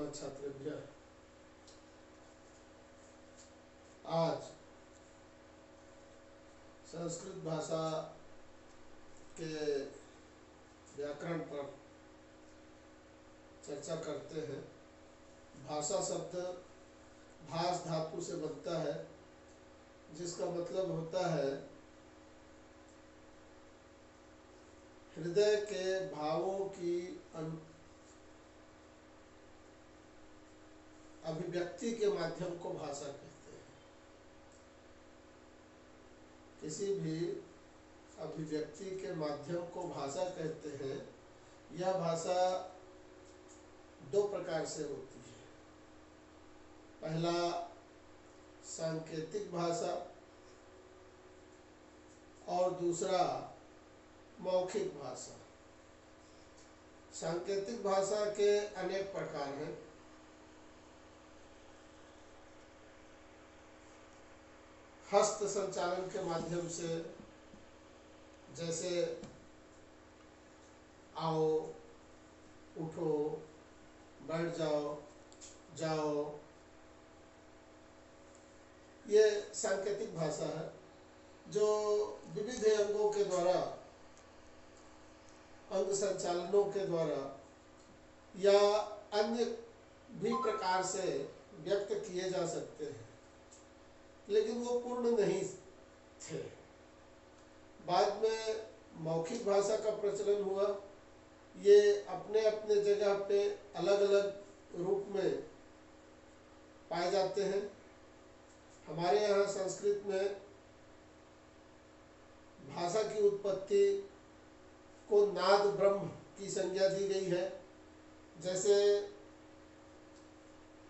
नमः छात्रेभ्यः। आज संस्कृत भाषा के व्याकरण पर चर्चा करते हैं। भाषा शब्द भाष धातु से बनता है, जिसका मतलब होता है हृदय के भावों की अभिव्यक्ति के माध्यम को भाषा कहते हैं। किसी भी अभिव्यक्ति के माध्यम को भाषा कहते हैं। यह भाषा दो प्रकार से होती है। पहला सांकेतिक भाषा और दूसरा मौखिक भाषा। सांकेतिक भाषा के अनेक प्रकार हैं। हस्त संचालन के माध्यम से, जैसे आओ, उठो, बैठ जाओ, जाओ, ये सांकेतिक भाषा है जो विविध अंगों के द्वारा, अंग संचालनों के द्वारा या अन्य भी प्रकार से व्यक्त किए जा सकते हैं, लेकिन वो पूर्ण नहीं थे। बाद में मौखिक भाषा का प्रचलन हुआ। ये अपने अपने जगह पे अलग अलग रूप में पाए जाते हैं। हमारे यहाँ संस्कृत में भाषा की उत्पत्ति को नाद ब्रह्म की संज्ञा दी गई है। जैसे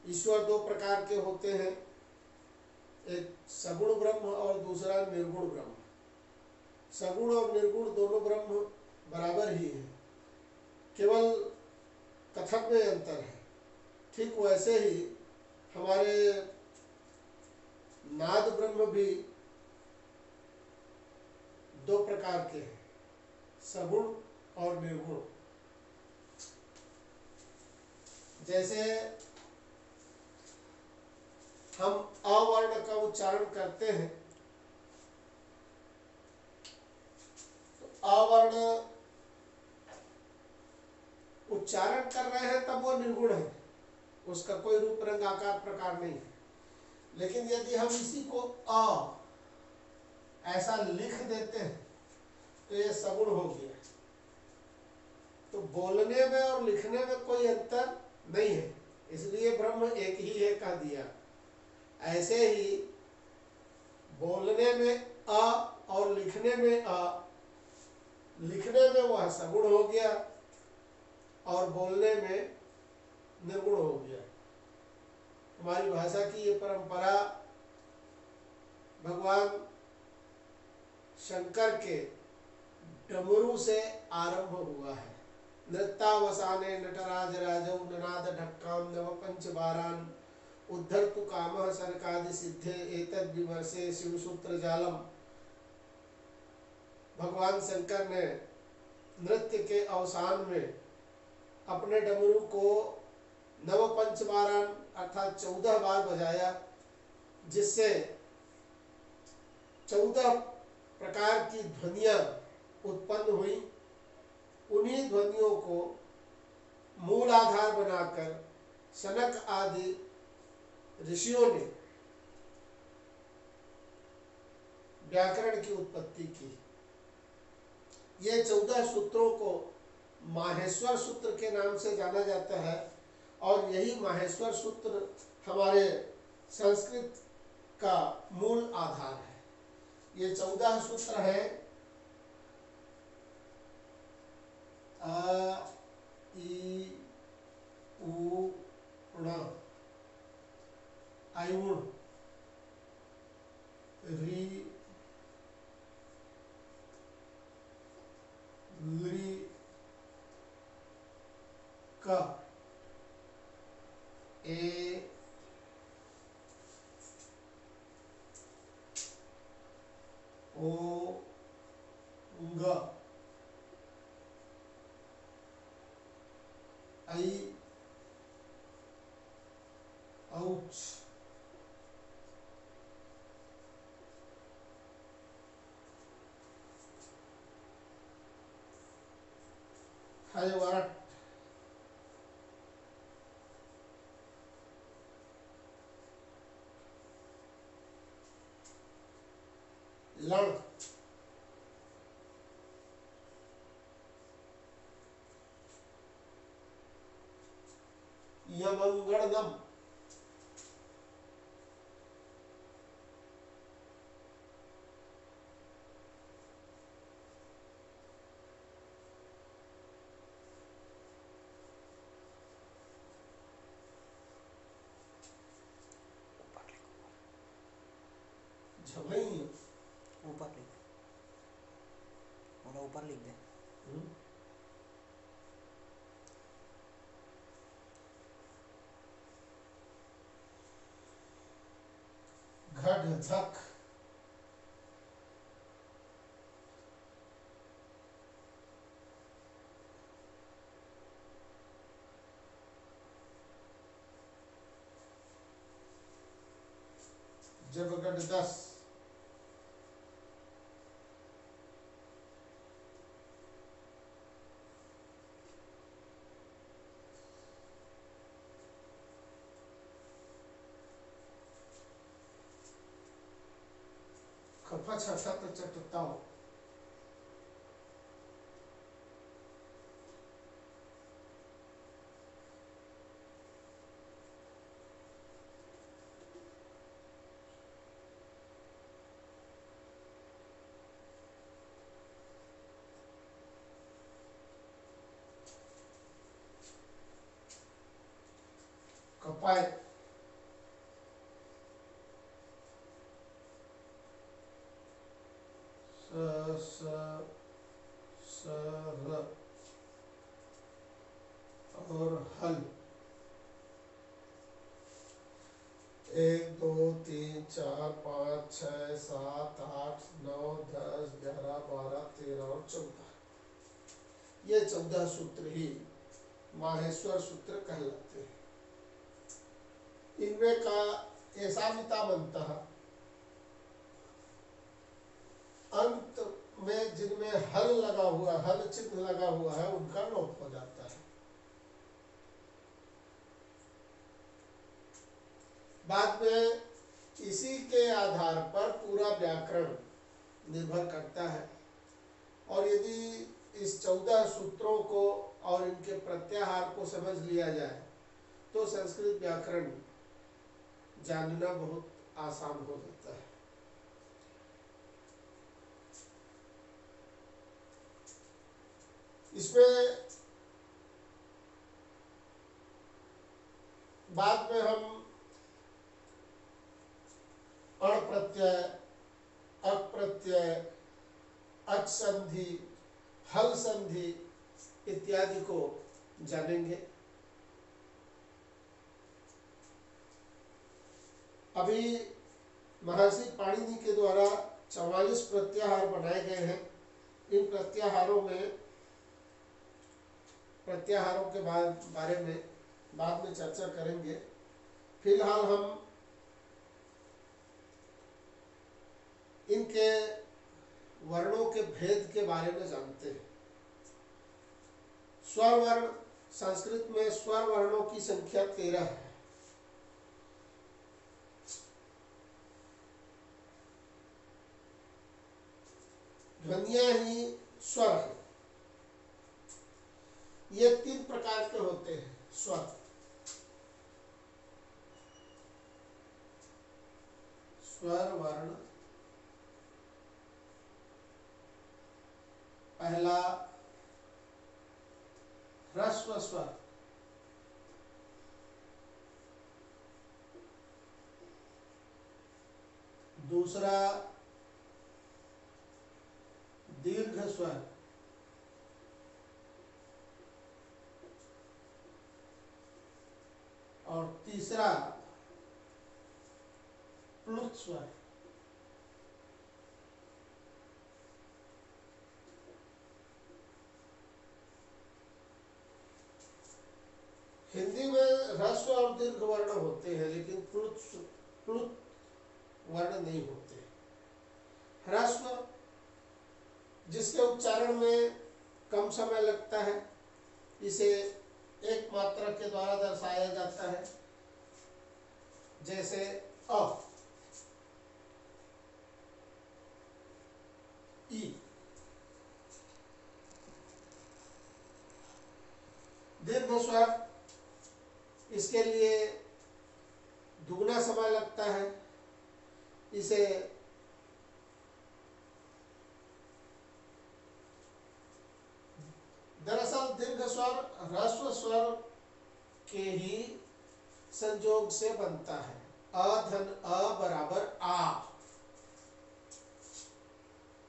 ईश्वर दो प्रकार के होते हैं, एक सगुण ब्रह्म और दूसरा निर्गुण ब्रह्म। सगुण और निर्गुण दोनों ब्रह्म बराबर ही हैं, केवल कथन में अंतर है। ठीक वैसे ही हमारे नाद ब्रह्म भी दो प्रकार के हैं, सगुण और निर्गुण। जैसे हम अवर्ण का उच्चारण करते हैं तो अवर्ण उच्चारण कर रहे हैं तब वो निर्गुण है, उसका कोई रूप रंग आकार प्रकार नहीं है। लेकिन यदि हम इसी को अ ऐसा लिख देते हैं तो ये सगुण हो गया। तो बोलने में और लिखने में कोई अंतर नहीं है, इसलिए ब्रह्म एक ही है कह दिया। ऐसे ही बोलने में अ और लिखने में अ, लिखने में वह सगुण हो गया और बोलने में निर्गुण हो गया। हमारी भाषा की ये परंपरा भगवान शंकर के डमरू से आरंभ हुआ है। नृत्यावसाने नटराज राजौ ननाद ढक्काम नव पंच बारान उद्धर्तु कामः सर्कादि सिद्धे एतद् विमर्शे शिवसूत्र जालम। भगवान शंकर ने नृत्य के अवसान में अपने डमरू को नव पंच बारान अर्थात 14 बार बजाया, जिससे 14 प्रकार की ध्वनियां उत्पन्न हुई। उन्हीं ध्वनियों को मूल आधार बनाकर सनक आदि ऋषियों ने व्याकरण की उत्पत्ति की। ये 14 सूत्रों को माहेश्वर सूत्र के नाम से जाना जाता है और यही माहेश्वर सूत्र हमारे संस्कृत का मूल आधार है। ये 14 सूत्र है अ, इ, उ, ण, आयुण, ऋ, लृ, क, ए, ओ, ग, ऐ, वरट, लड़, यमंगणम, झमई, ऊपर लिख दे, बोला ऊपर लिख दे। घट झक, जबगढ़ 10, खफा छठत चटताओ, कपाय, स र और हल, 1 2 3 4 5 6 7 8 9 10 11 12 13 और 14, ये 14 सूत्र ही माहेश्वर सूत्र कहलाते हैं। इनमें का ऐसा मितामंतः अंत में जिनमें हल लगा हुआ, हल चिन्ह लगा हुआ है, उनका लोप हो जाता है। बाद में इसी के आधार पर पूरा व्याकरण निर्भर करता है, और यदि इस 14 सूत्रों को और इनके प्रत्याहार को समझ लिया जाए तो संस्कृत व्याकरण जानना बहुत आसान हो जाता है। इसमें बाद में हम अण प्रत्यय, अक प्रत्यय, अच संधि, हल संधि इत्यादि को जानेंगे। अभी महर्षि पाणिनि के द्वारा 44 प्रत्याहार बनाए गए हैं। इन प्रत्याहारों के बारे में बाद में चर्चा करेंगे। फिलहाल हम इनके वर्णों के भेद के बारे में जानते हैं। स्वर वर्ण, संस्कृत में स्वर वर्णों की संख्या 13 है। ध्वनियां ही स्वर है। ये 3 प्रकार के होते हैं स्वर। स्वर वर्ण, पहला ह्रस्व स्वर, दूसरा दीर्घ स्वर, और तीसरा प्लुत स्वर। हिंदी में ह्रस्व और दीर्घ वर्ण होते हैं, लेकिन प्लुत वर्ण नहीं होते। ह्रस्व जिसके उच्चारण में कम समय लगता है, इसे एक मात्रा के द्वारा दर्शाया जाता है, जैसे अ, ई। दीर्घ स्वर, इसके लिए दुगना समय लगता है। इसे दरअसल दीर्घ स्वर ह्रस्व स्वर के ही संयोग से बनता है। अ धन अ बराबर आ।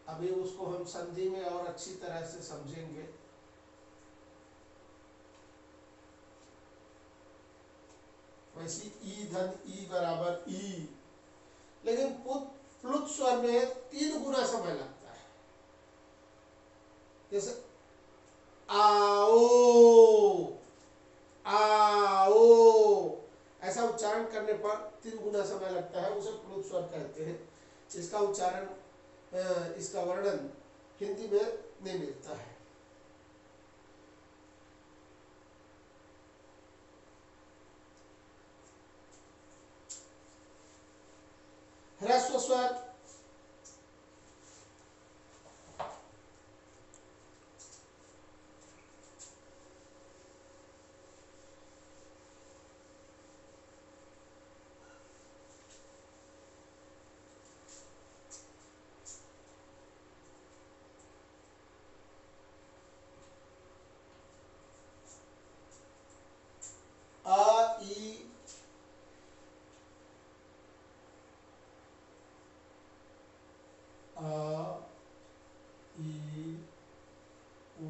अभी उसको हम संधि में और अच्छी तरह से समझेंगे। वैसे ई धन ई बराबर ई, लेकिन प्लुत स्वर में 3 गुना समय लगता है। जैसे आओ, आओ, ऐसा उच्चारण करने पर 3 गुना समय लगता है, उसे प्लुत स्वर कहते हैं। इसका उच्चारण, इसका वर्णन हिंदी में नहीं मिलता है। ह्रस्व स्वर, अ ई अ ई उ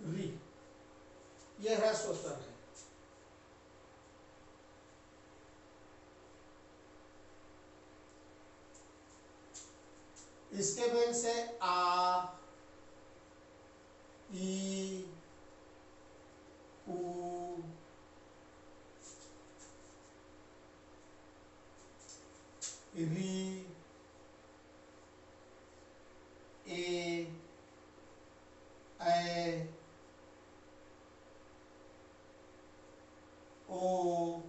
री, यह ह्रस्व स्वर है। इसके मेल से आ, ई, उ, री, ए, ऐ, ओ,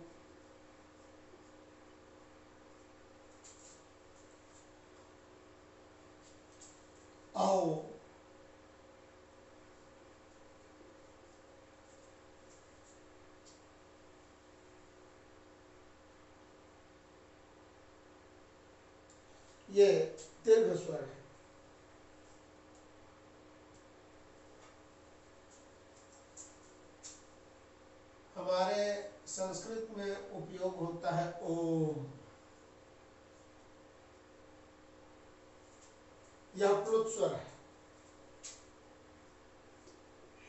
औ, ये दीर्घ स्वर है। हमारे संस्कृत में उपयोग होता है ओम। यह प्लुत स्वर है।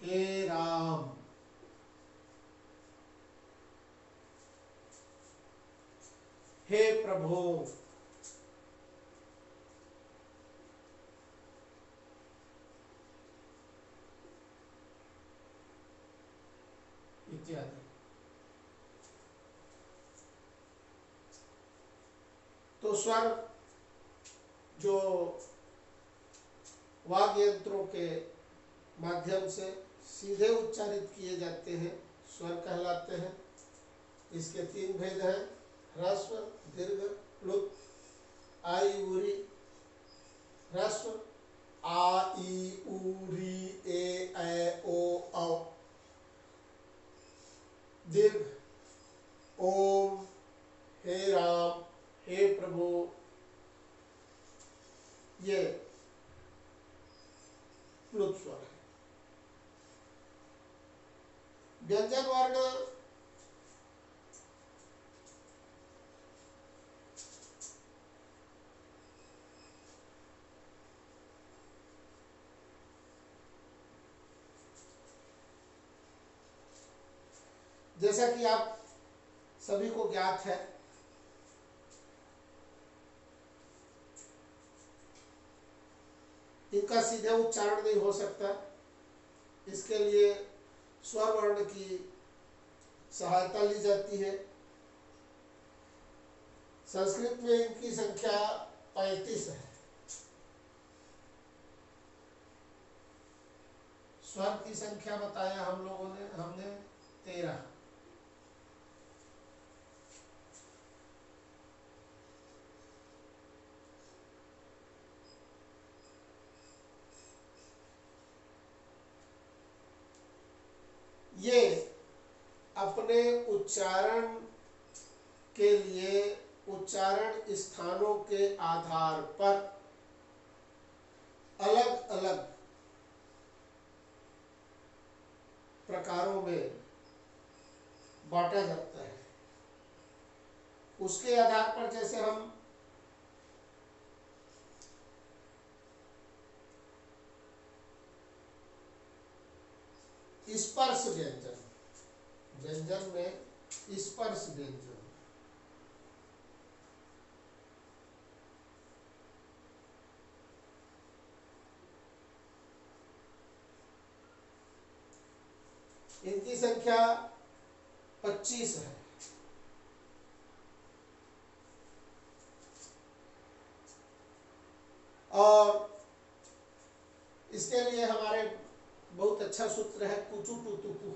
हे राम, हे प्रभु, इत्यादि। तो स्वर जो वाग् यंत्रों के माध्यम से सीधे उच्चारित किए जाते हैं, स्वर कहलाते हैं। इसके 3 भेद हैं, ह्रस्व, दीर्घ, प्लुत। आई उरी ह्रस्व, आ ई उ री ए ऐ ओ औ। दीर्घ, ओम, हे राम, हे प्रभु, ये प्लुत स्वर है। व्यंजन वर्ण जैसा कि आप सभी को ज्ञात है, इनका सीधे उच्चारण नहीं हो सकता। इसके लिए स्वर वर्ण की सहायता ली जाती है। संस्कृत में इनकी संख्या 35 है। स्वर की संख्या बताया हमने 13। ये अपने उच्चारण के लिए उच्चारण स्थानों के आधार पर अलग अलग प्रकारों में बांटा जाता है। उसके आधार पर जैसे हम स्पर्श व्यंजन, व्यंजन में स्पर्श व्यंजन, इनकी संख्या 25 है। और इसके लिए हमारे बहुत अच्छा सूत्र है कुचु टू तु कु,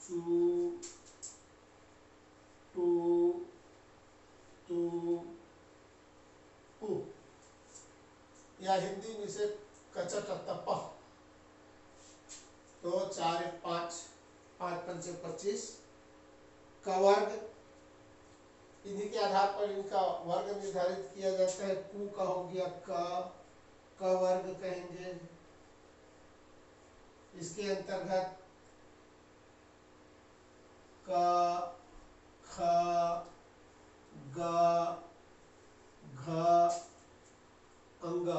चू टू तू पु, या हिंदी में इसे कचट तप। तो 4 1 5, 5 5 25 का वर्ग, इन्हीं के आधार पर इनका वर्ग निर्धारित किया जाता है। कु का हो गया का वर्ग कहेंगे। इसके अंतर्गत क, ख, ग, घ, अंग।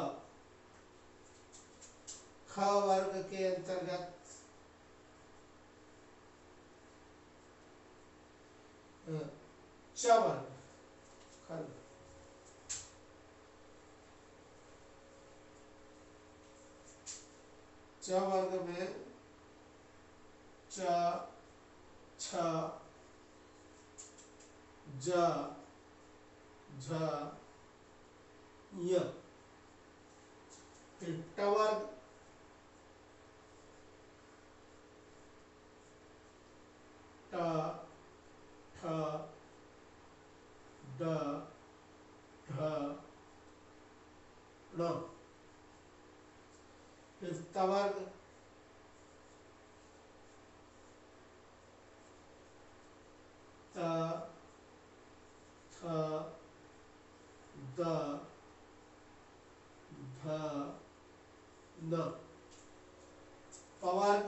ख वर्ग के अंतर्गत च वर्ग, खंड। च वर्ग में च, छ, ज, झ, य। फिर ट वर्ग, ट, ठ, ड, ढ, ण। फिर त वर्ग, त, थ, द, ध, न। प वर्ग,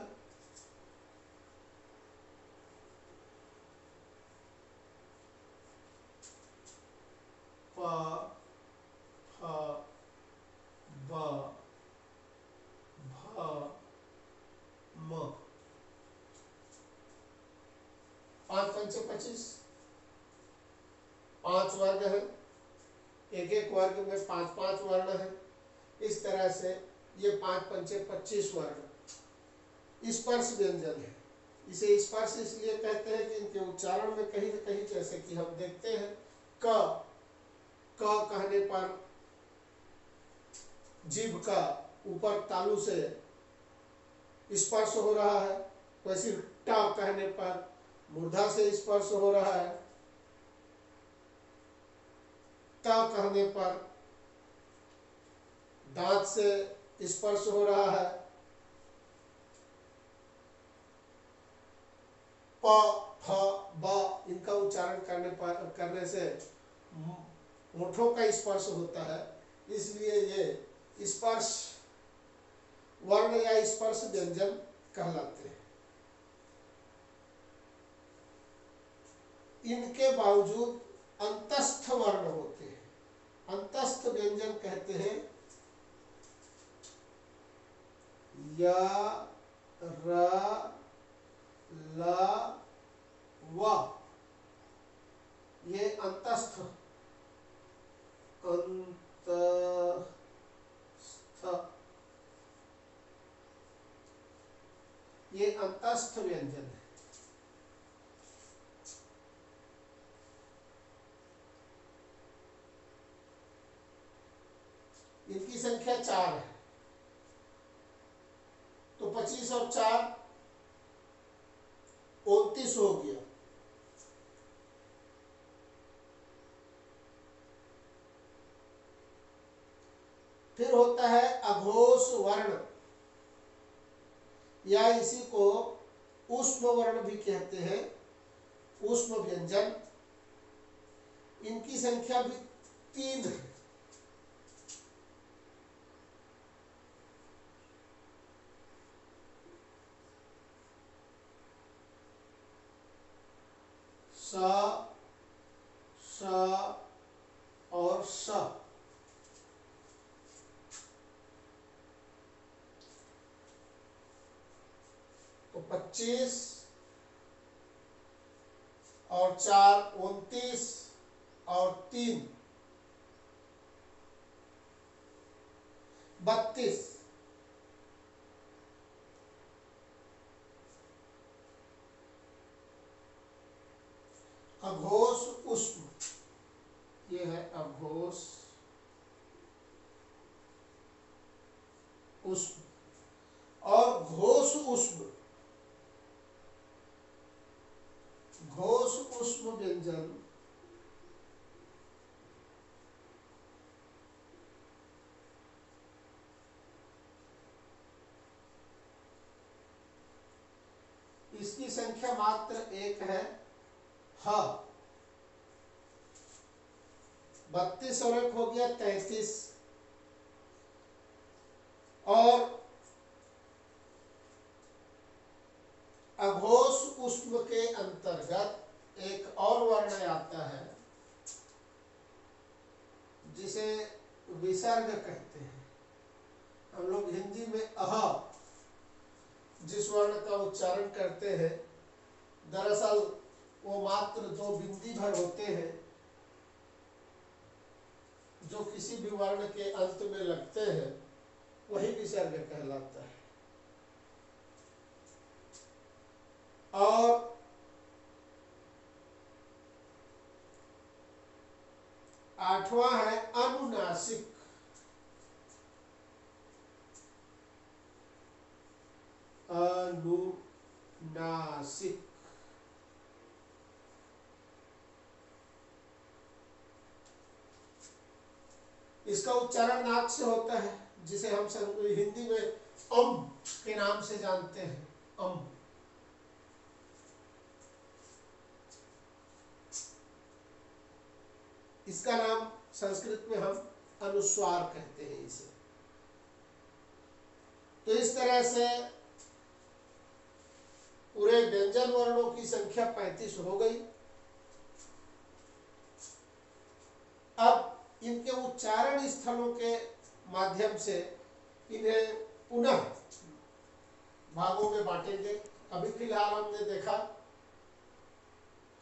प, फ, ब, भ, म। 5 5 25, 5 वर्ग है। एक एक वर्ग में 5 5 वर्ण है। इस तरह से ये 5 5 25 वर्ण स्पर्श व्यंजन है। इसे स्पर्श इसलिए कहते हैं कि इनके उच्चारण में कहीं न कहीं, जैसे कि हम देखते हैं क कहने पर जीभ का ऊपर तालू से स्पर्श हो रहा है, वैसे ट कहने पर मूर्धा से स्पर्श हो रहा है, त कहने पर दांत से स्पर्श हो रहा है, प, फ, ब इनका उच्चारण करने से होठों का स्पर्श होता है। इसलिए ये स्पर्श वर्ण या स्पर्श व्यंजन कहलाते हैं। इनके बावजूद अंतस्थ वर्ण होते हैं। अंतस्थ व्यंजन कहते हैं य, र, ल, व। ये अंतस्थ ये अंतस्थ व्यंजन है। संख्या 4 है, तो 25 और 4 29 हो गया। फिर होता है अघोष वर्ण, या इसी को ऊष्म वर्ण भी कहते हैं, ऊष्म व्यंजन। इनकी संख्या भी 3 है। स, श और श। तो 25 और 4 29 और 3 32। अघोष ऊष्म, ये है अघोष ऊष्म। और घोष ऊष्म, घोष ऊष्म व्यंजन इसकी संख्या मात्र 1 है, ह। 32 और 1 हो गया 33। और अघोष ऊष्म के अंतर्गत एक और वर्ण आता है जिसे विसर्ग कहते हैं। हम लोग हिंदी में अह जिस वर्ण का उच्चारण करते हैं, दरअसल वो मात्र 2 बिंदी भर होते हैं जो किसी भी वर्ण के अंत में लगते हैं, वही विसर्ग कहलाता है। और आठवां है अनुनासिक। अनुनासिक, इसका उच्चारण नाक से होता है, जिसे हम हिंदी में अम के नाम से जानते हैं। अम। इसका नाम संस्कृत में हम अनुस्वार कहते हैं इसे। तो इस तरह से पूरे व्यंजन वर्णों की संख्या 35 हो गई। अब इनके उच्चारण स्थलों के माध्यम से इन्हें पुनः भागों में बांटेंगे। अभी फिलहाल हमने देखा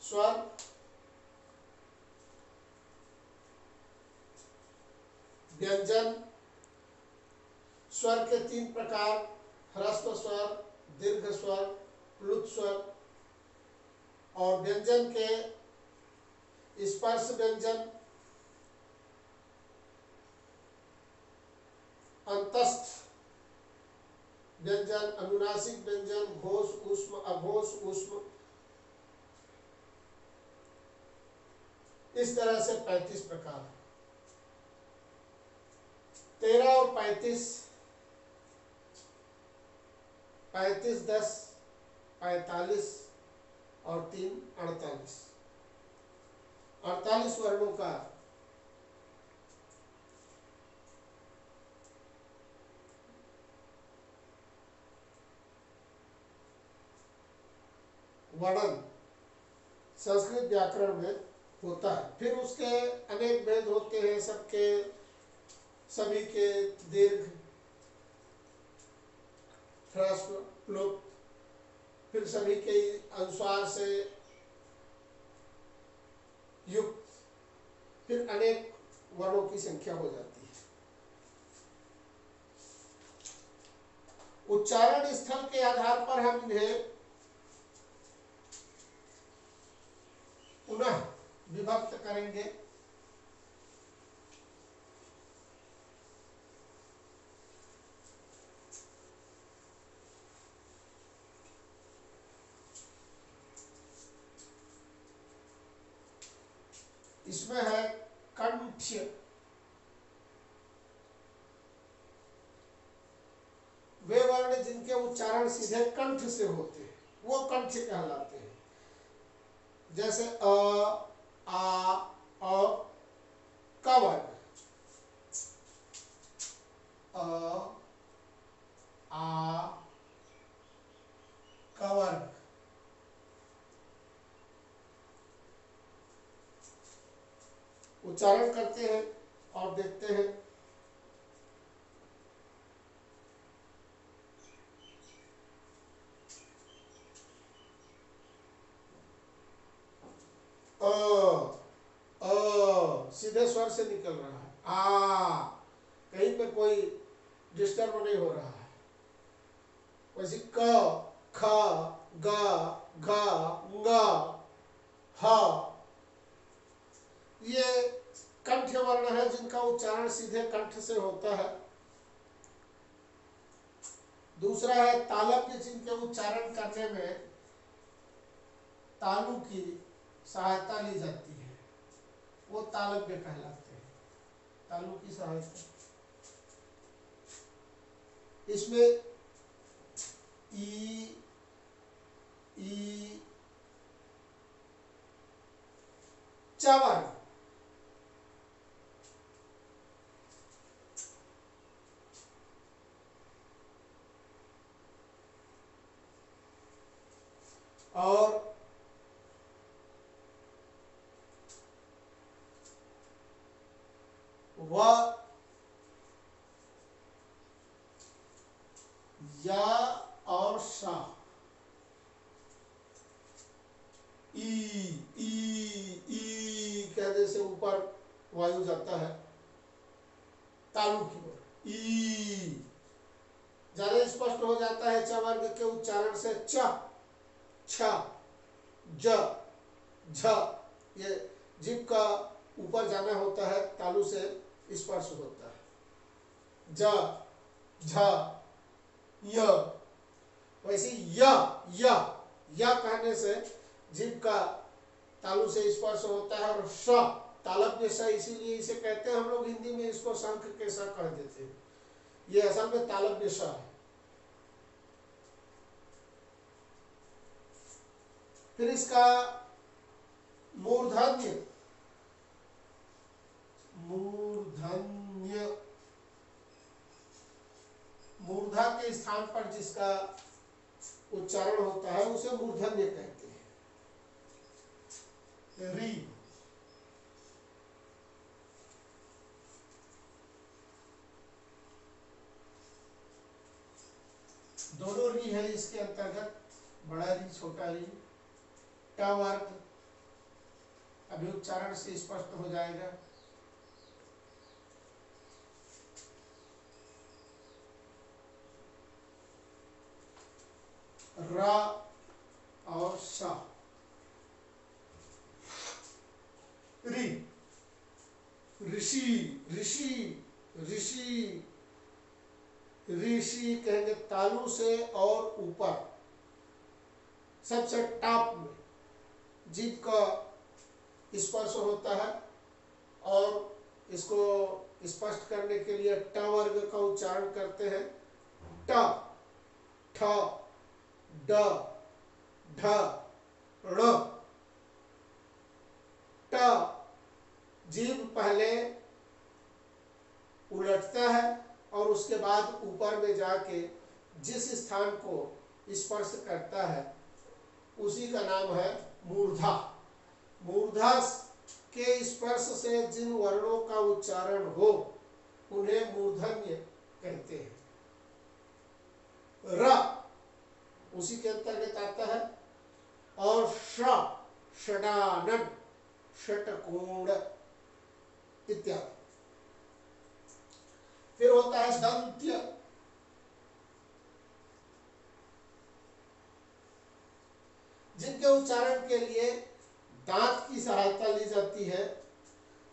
स्वर, व्यंजन। स्वर के 3 प्रकार, ह्रस्व स्वर, दीर्घ स्वर, प्लुत स्वर। और व्यंजन के स्पर्श व्यंजन, अंतस्थ व्यंजन, अनुनासिक व्यंजन, घोष ऊष्म, अघोष ऊष्म। इस तरह से 35 प्रकार। 13 और 35, 35 10 45 और 3 48। 48 वर्णों का वर्णन संस्कृत व्याकरण में होता है। फिर उसके अनेक भेद होते हैं, सभी के दीर्घ, ह्रस्व, प्लुत, फिर सभी के अनुसार से युक्त, फिर अनेक वर्णों की संख्या हो जाती है। उच्चारण स्थल के आधार पर हम इन्हें पुनः विभक्त करेंगे। इसमें है कंठ्य। वे वर्ण जिनके उच्चारण सीधे कंठ से होते हैं वो कंठ्य कहलाते हैं। जैसे आ, क वर्ण, क वर्ण, उच्चारण करते हैं और देखते हैं। सीधे स्वर से निकल रहा है, आ, कहीं पे कोई डिस्टर्ब नहीं हो रहा है। वैसे क, ख, ग, घ, ङ, ह, ये कंठ्य वर्ण है जिनका उच्चारण सीधे कंठ से होता है। दूसरा है तालव्य, जिनके उच्चारण करने में तालु की सहायता ली जाती है, वो तालव्य कहलाते हैं। तालु की सहायता, इसमें ई, च वर्ण, और व, या और सा, ई कहने से ऊपर वायु जाता है तालु की ओर, ई ज्यादा स्पष्ट हो जाता है च वर्ग के उच्चारण से। च, छ, ज, झ, ये जीभ का ऊपर जाना होता है, तालु से स्पर्श होता है। ज, झ, य, वैसे य कहने से जीभ का तालु से स्पर्श होता है। और श, तालव्य स, इसीलिए इसे कहते हैं हम लोग हिंदी में इसको शंख के स कह देते हैं, ये असल में तालव्य स है। फिर इसका मूर्धन्य, मूर्धा के स्थान पर जिसका उच्चारण होता है उसे मूर्धन्य कहते हैं। री, दोनों री है इसके अंतर्गत, बड़ा री छोटा री। ट वर्ग अभी उच्चारण से स्पष्ट हो जाएगा। र और श, ऋ, ऋषि, ऋषि, ऋषि, ऋषि कहेंगे तालु से और ऊपर सबसे टॉप में जीभ का स्पर्श होता है, और इसको स्पष्ट करने के लिए ट वर्ग का उच्चारण करते हैं। ट, ठ, ड, ढ, ण। ट, जीभ पहले उलटता है और उसके बाद ऊपर में जाके जिस स्थान को स्पर्श करता है उसी का नाम है मूर्धा। मूर्धा के स्पर्श से जिन वर्णों का उच्चारण हो उन्हें मूर्धन्य कहते हैं। र उसी के अंतर्गत आता है, और ष, षडानन, षटकोण इत्यादि। फिर होता है दंत्य, जिनके उच्चारण के लिए दांत की सहायता ली जाती है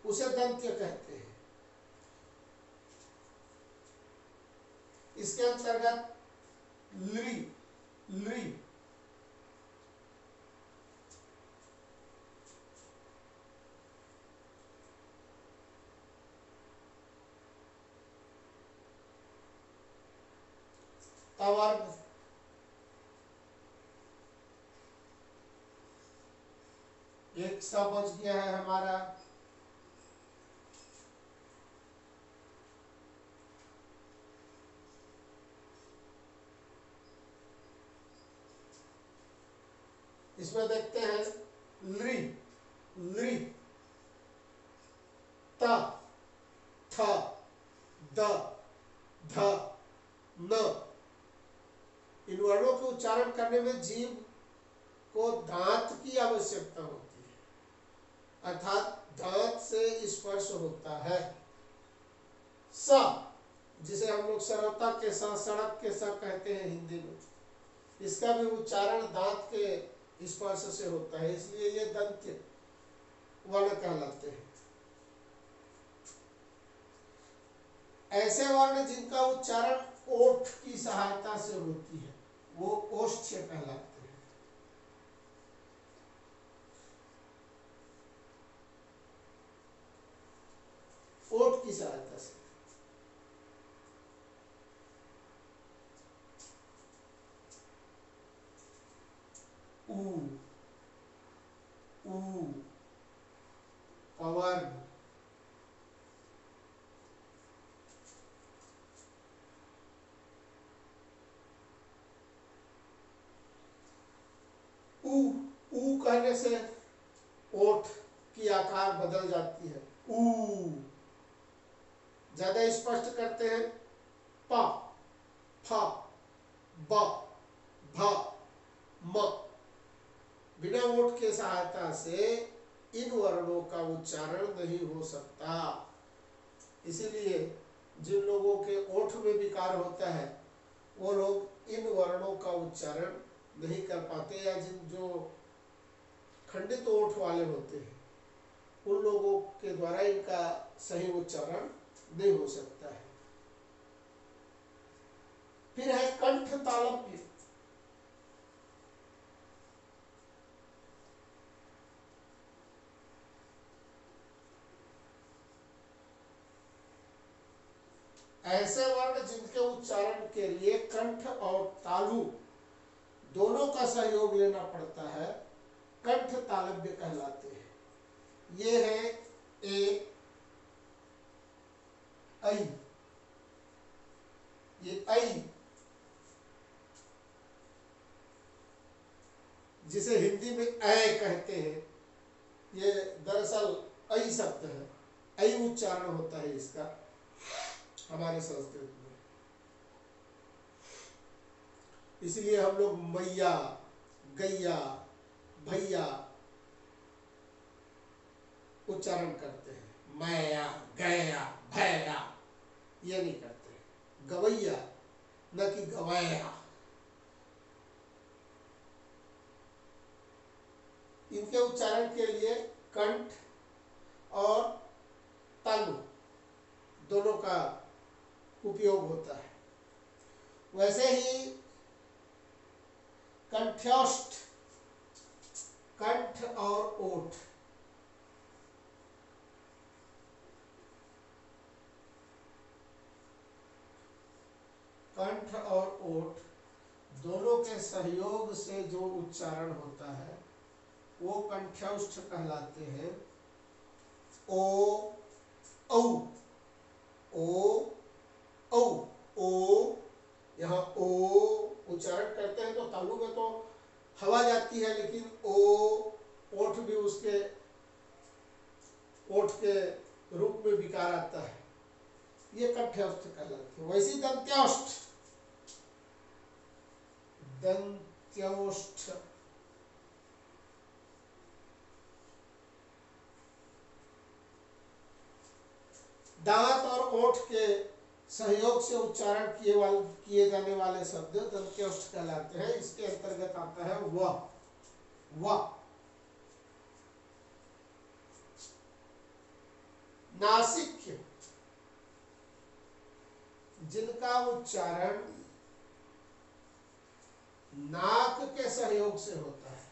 उसे दंत्य कहते हैं। इसके अंतर्गत लृ, लृ, तवर्ग, एक सा बच गया है हमारा। इसमें देखते हैं लृ, लृ, त, थ, द, ध, न। इन वर्णों के उच्चारण करने में जीभ को दांत की आवश्यकता होती है, अर्थात दांत से स्पर्श होता है। स, जिसे हम लोग सरलता के साथ सड़क के साथ कहते हैं हिंदी में, इसका भी उच्चारण दांत के स्पर्श से होता है, इसलिए ये दंत्य वर्ण कहलाते हैं। ऐसे वर्ण जिनका उच्चारण ओठ की सहायता से होती है वो ओष्ठ्य कहलाते हैं। ओठ की सहायता से। ऊ, ऊ, पवर्ग, ऊ कहने से ओठ की आकार बदल जाती है। ऊ ज्यादा स्पष्ट करते हैं। प, फ, ब, भ, म। बिना ओठ के सहायता से इन वर्णों का उच्चारण नहीं हो सकता। इसीलिए जिन लोगों के ओठ में विकार होता है वो लोग इन वर्णों का उच्चारण नहीं कर पाते, या जिन जो खंडित ओठ वाले होते हैं उन लोगों के द्वारा इनका सही उच्चारण नहीं हो सकता है। फिर है कंठ तालव्य। ऐसे वर्ण जिनके उच्चारण के लिए कंठ और तालु दोनों का सहयोग लेना पड़ता है कंठ तालव्य कहलाते हैं। ये है ए, ऐ, ये ऐ, जिसे हिंदी में ऐ कहते हैं, ये दरअसल ऐ शब्द है, ऐ उच्चारण होता है इसका हमारे संस्कृत में। इसलिए हम लोग मैया, गैया, भैया उच्चारण करते हैं। मैया, गैया, भैया ये नहीं करते। गवैया न कि गवैया। इनके उच्चारण के लिए कंठ और तालु दोनों का उपयोग होता है। वैसे ही कंठ्योष्ठ, कंठ और ओठ, कंठ और ओठ दोनों के सहयोग से जो उच्चारण होता है वो कंठ्योष्ठ कहलाते हैं। ओ, औ, ओ, औ, ओ, यहाँ ओ उच्चारण करते हैं तो तालु में तो हवा जाती है, लेकिन ओ ओठ भी उसके ओठ के रूप में विकार आता है, ये कंठ्योष्ठ कहलाते हैं। वैसे दंत्योष्ठ, दंत्योष्ठ दांत और ओठ के सहयोग से उच्चारण किए जाने वाले शब्द दंत्योष्ठ कहलाते हैं। इसके अंतर्गत आता है व, नासिक्य, जिनका उच्चारण नाक के सहयोग से होता है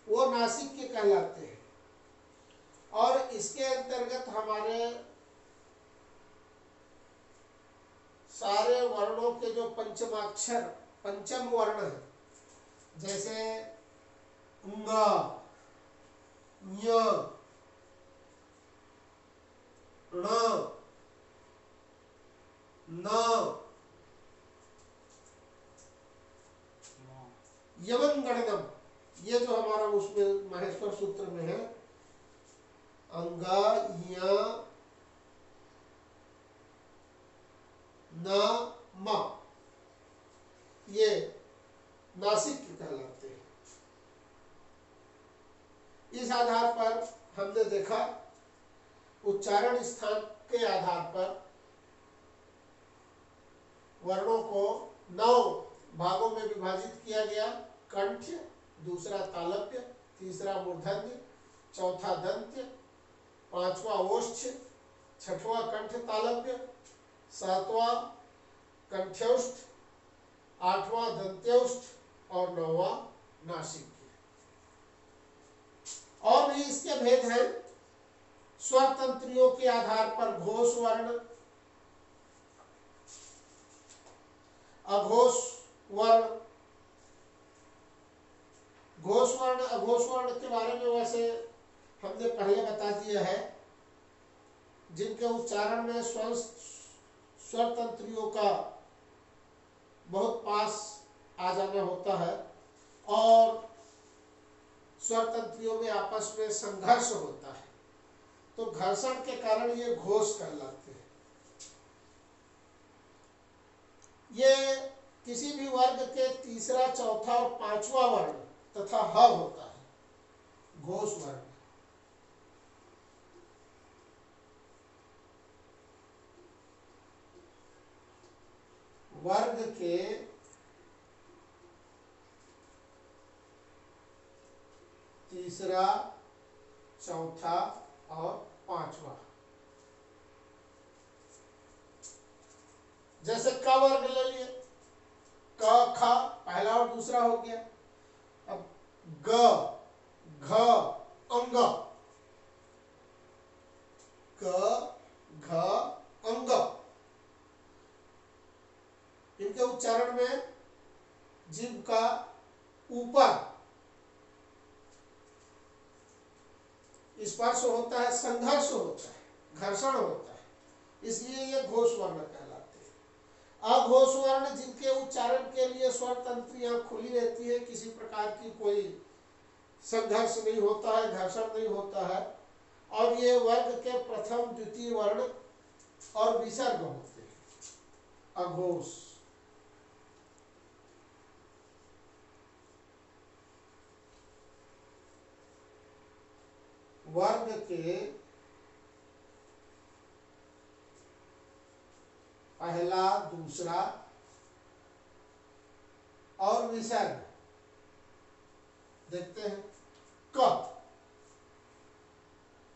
वो नासिक्य कहलाते हैं। और इसके अंतर्गत हमारे सारे वर्णों वर्णों के जो पंचमाक्षर पंचम वर्ण है, जैसे ङ, ञ, ण, न, यमन गणनम, ये जो हमारा उसमें महेश्वर सूत्र में है, अंग, य, न, म, ये नासिक कहलाते हैं। इस आधार पर हमने देखा उच्चारण स्थान के आधार पर वर्णों को 9 भागों में विभाजित किया गया। कंठ, दूसरा तालव्य, तीसरा मूर्धन्य, चौथा दंत्य, पांचवा ओष्ठ, छठवां कंठ तालव्य, सातवां कंठ्योष्ठ, आठवां दंत्योष्ठ और 9वां नासिक। और भी इसके भेद हैं। स्वर तंत्रियों के आधार पर घोष वर्ण, अघोष वर्ण, घोष वर्ण अघोष वर्ण के बारे में वैसे हमने पहले बता दिया है, जिनके उच्चारण में स्वर तंत्रियों का बहुत पास आ जाना होता है और स्वर तंत्रियों में आपस में संघर्ष होता है, तो घर्षण के कारण ये घोष कहलाते हैं। ये किसी भी वर्ग के तीसरा, चौथा और पांचवा वर्ण तथा ह होता है, घोष वर्ण। वर्ग के तीसरा, चौथा और पांचवा, जैसे क वर्ग ले लिए, क, ख पहला और दूसरा हो गया। अब ग, घ, अंग, क, घ, अंग, इनके उच्चारण में जीभ का ऊपर स्पर्श होता है, संघर्ष होता है, घर्षण होता है, इसलिए ये घोष वर्ण कहलाते हैं। अघोष वर्ण जिनके उच्चारण के लिए स्वर तंत्रियां खुली रहती है, किसी प्रकार की कोई संघर्ष नहीं होता है, घर्षण नहीं होता है, और ये वर्ग के प्रथम, द्वितीय वर्ण और विसर्ग होते हैं। अघोष वर्ग के पहला, दूसरा और विसर्ग देखते हैं। क,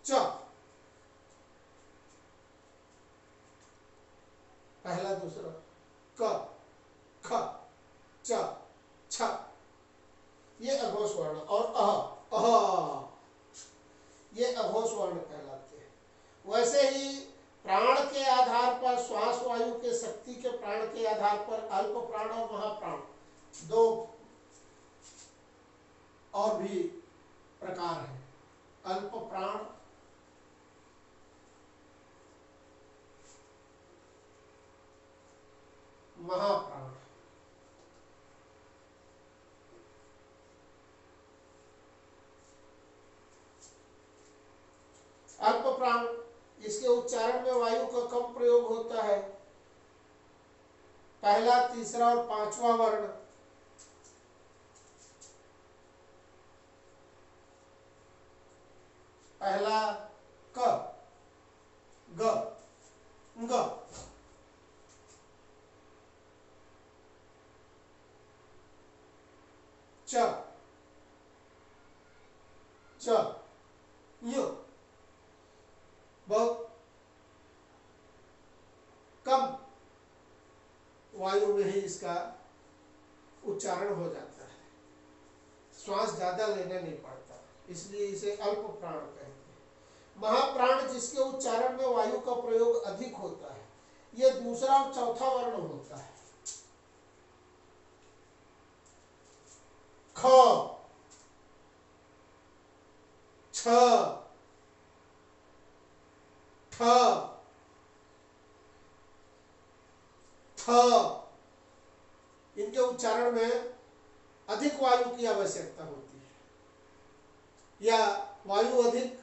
च, पहला, दूसरा, क, ख, च, छ, ये अघोष वर्ण। और अह ये अघोष वर्ण कहलाते हैं। वैसे ही प्राण के आधार पर, श्वास वायु के शक्ति के प्राण के आधार पर अल्प प्राण और महाप्राण, 2 और भी प्रकार हैं। अल्प प्राण, महाप्राण। अल्प प्राण, इसके उच्चारण में वायु का कम प्रयोग होता है। पहला, तीसरा और पांचवा वर्ण। पहला क, ग, ग, च, च, य। बहुत कम वायु में ही इसका उच्चारण हो जाता है, श्वास ज्यादा लेना नहीं पड़ता, इसलिए इसे अल्प प्राण कहते हैं। महाप्राण जिसके उच्चारण में वायु का प्रयोग अधिक होता है, यह दूसरा और चौथा वर्ण होता है। ख, छ, ठ, थ, इनके उच्चारण में अधिक वायु की आवश्यकता होती है या वायु अधिक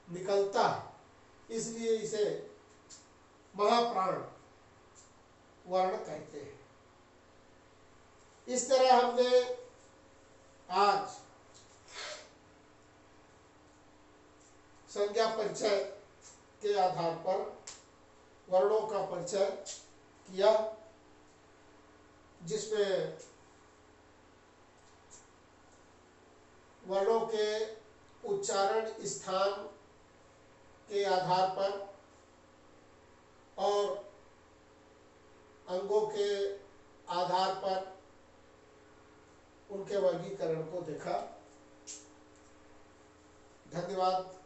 निकलता है, इसलिए इसे महाप्राण वर्ण कहते हैं। इस तरह हमने आज संज्ञा परिचय के आधार पर वर्णों का परिचय किया, जिसमें वर्णों के उच्चारण स्थान के आधार पर और अंगों के आधार पर उनके वर्गीकरण को देखा। धन्यवाद।